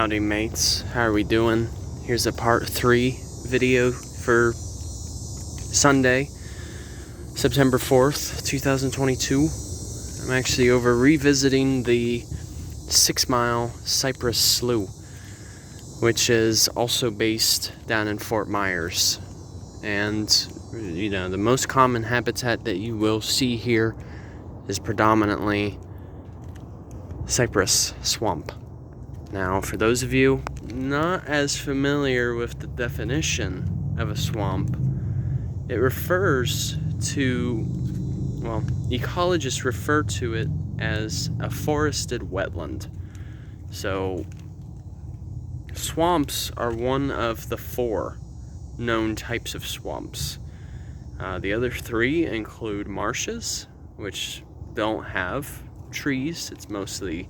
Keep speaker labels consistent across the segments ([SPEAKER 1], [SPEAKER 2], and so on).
[SPEAKER 1] Howdy mates, how are we doing? Here's a part 3 video for Sunday, September 4th, 2022. I'm actually over revisiting the 6 Mile Cypress Slough, which is also based down in Fort Myers. And, you know, the most common habitat that you will see here is predominantly Cypress Swamp. Now, for those of you not as familiar with the definition of a swamp, it refers to, well, ecologists refer to it as a forested wetland. So, swamps are one of the 4 known types of swamps. The other 3 include marshes, which don't have trees. It's mostly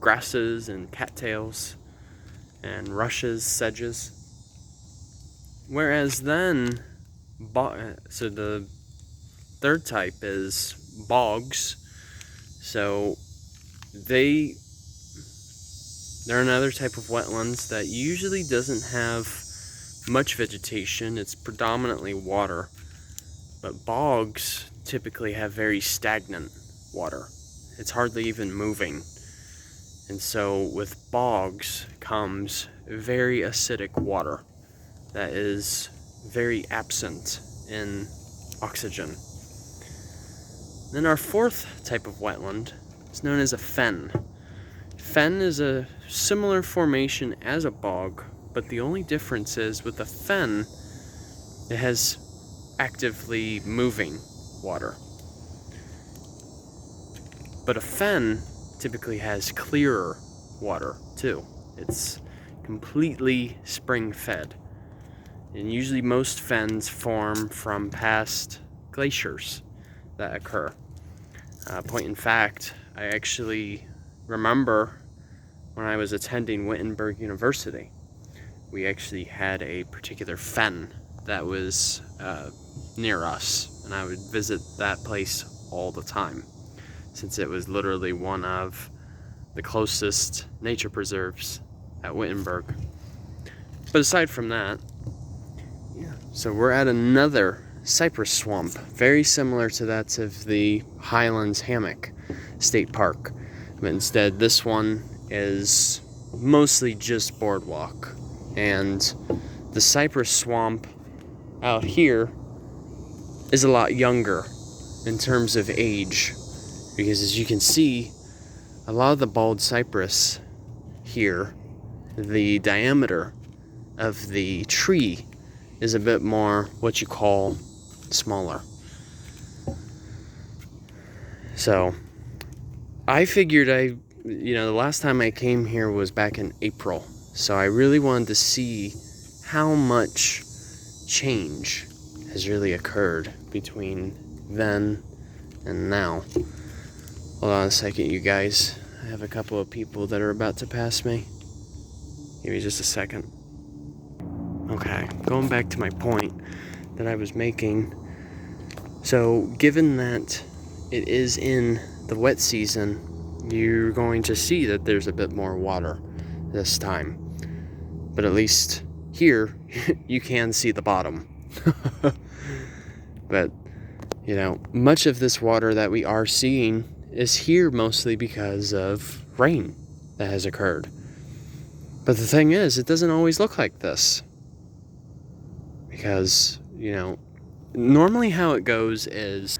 [SPEAKER 1] grasses and cattails and rushes, sedges. Whereas then, so the third type is bogs. So they're another type of wetlands that usually doesn't have much vegetation. It's predominantly water. But bogs typically have very stagnant water. It's hardly even moving. And so with bogs comes very acidic water that is very absent in oxygen. Then our 4th type of wetland is known as a fen. Fen is a similar formation as a bog, but the only difference is with a fen, it has actively moving water. But a fen typically has clearer water too. It's completely spring-fed. And usually most fens form from past glaciers that occur. Point in fact, I actually remember when I was attending Wittenberg University, we actually had a particular fen that was near us, and I would visit that place all the time, since it was literally one of the closest nature preserves at Wittenberg. But aside from that, so we're at another cypress swamp, very similar to that of the Highlands Hammock State Park. But instead, this one is mostly just boardwalk. And the cypress swamp out here is a lot younger in terms of age. Because as you can see, a lot of the bald cypress here, the diameter of the tree is a bit more what you call smaller. So I figured the last time I came here was back in April. So I really wanted to see how much change has really occurred between then and now. Hold on a second, you guys. I have a couple of people that are about to pass me. Give me just a second. Okay, going back to my point that I was making. So, given that it is in the wet season, you're going to see that there's a bit more water this time. But at least here, you can see the bottom. But, much of this water that we are seeing is here mostly because of rain that has occurred. But the thing is, it doesn't always look like this. Because, normally how it goes is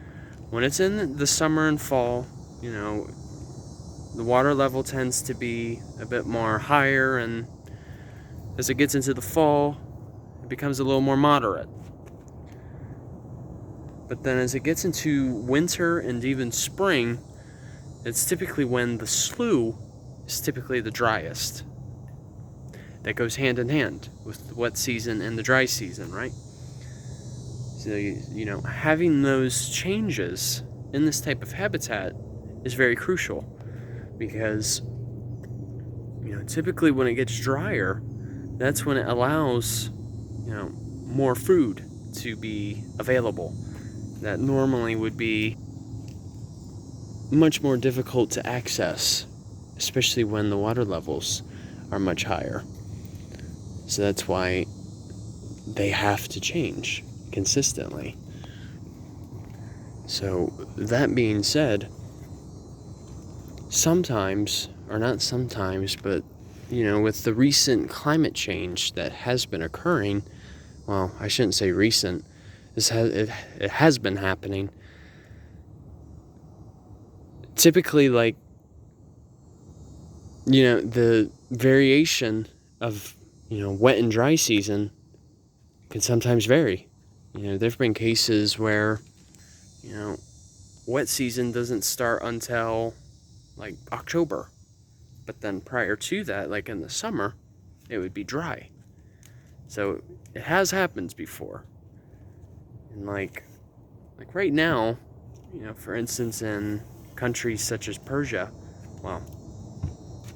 [SPEAKER 1] when it's in the summer and fall, the water level tends to be a bit more higher, and as it gets into the fall, it becomes a little more moderate. But then as it gets into winter and even spring, it's typically when the slough is typically the driest. That goes hand in hand with the wet season and the dry season, right? So, having those changes in this type of habitat is very crucial because, typically when it gets drier, that's when it allows, more food to be available that normally would be much more difficult to access, especially when the water levels are much higher. So that's why they have to change consistently. So that being said, sometimes, or not sometimes, but with the recent climate change that has been occurring, well, I shouldn't say recent, it has been happening. Typically, like, the variation of, wet and dry season can sometimes vary. There've been cases where, wet season doesn't start until like October. But then prior to that, like in the summer, it would be dry. So it has happened before. And like right now, for instance, in countries such as Persia, well,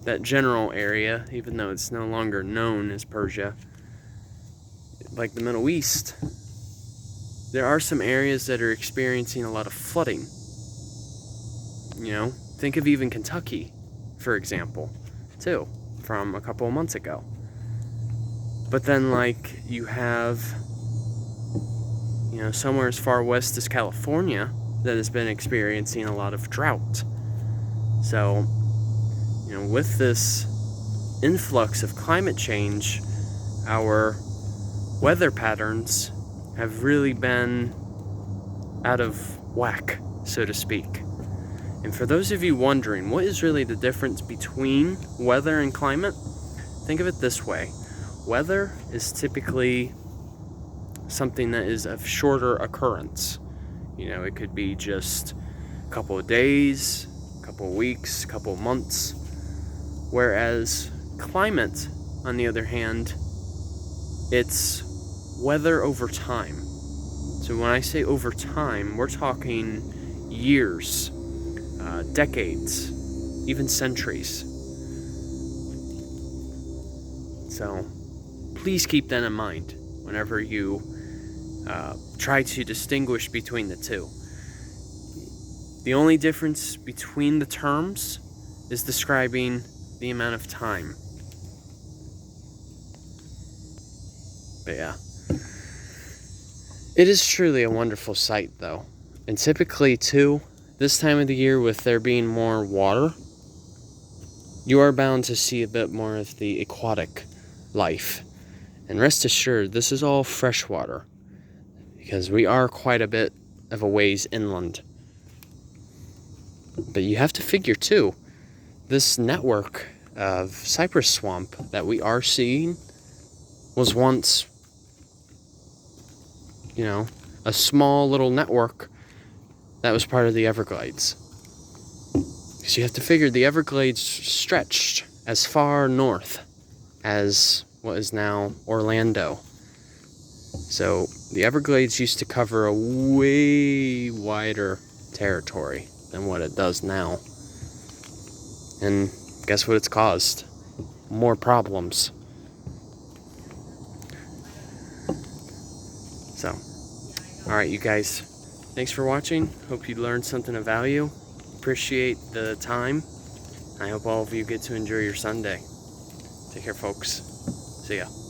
[SPEAKER 1] that general area, even though it's no longer known as Persia, like the Middle East, there are some areas that are experiencing a lot of flooding. Think of even Kentucky, for example, too, from a couple of months ago. But then, like, you have, somewhere as far west as California that has been experiencing a lot of drought. So, with this influx of climate change, our weather patterns have really been out of whack, so to speak. And for those of you wondering, what is really the difference between weather and climate? Think of it this way. Weather is typically something that is of shorter occurrence. It could be just a couple of days, a couple of weeks, a couple of months. Whereas climate, on the other hand, it's weather over time. So when I say over time, we're talking years, decades, even centuries. So please keep that in mind whenever you try to distinguish between the two. The only difference between the terms is describing the amount of time. But yeah. It is truly a wonderful sight, though. And typically, too, this time of the year, with there being more water, you are bound to see a bit more of the aquatic life. And rest assured, this is all freshwater, because we are quite a bit of a ways inland. But you have to figure, too, this network of Cypress Swamp that we are seeing was once, a small little network that was part of the Everglades. Because you have to figure the Everglades stretched as far north as what is now Orlando. So the Everglades used to cover a way wider territory than what it does now. And guess what it's caused? More problems. So, alright, you guys, thanks for watching. Hope you learned something of value. Appreciate the time. I hope all of you get to enjoy your Sunday. Take care, folks. See ya.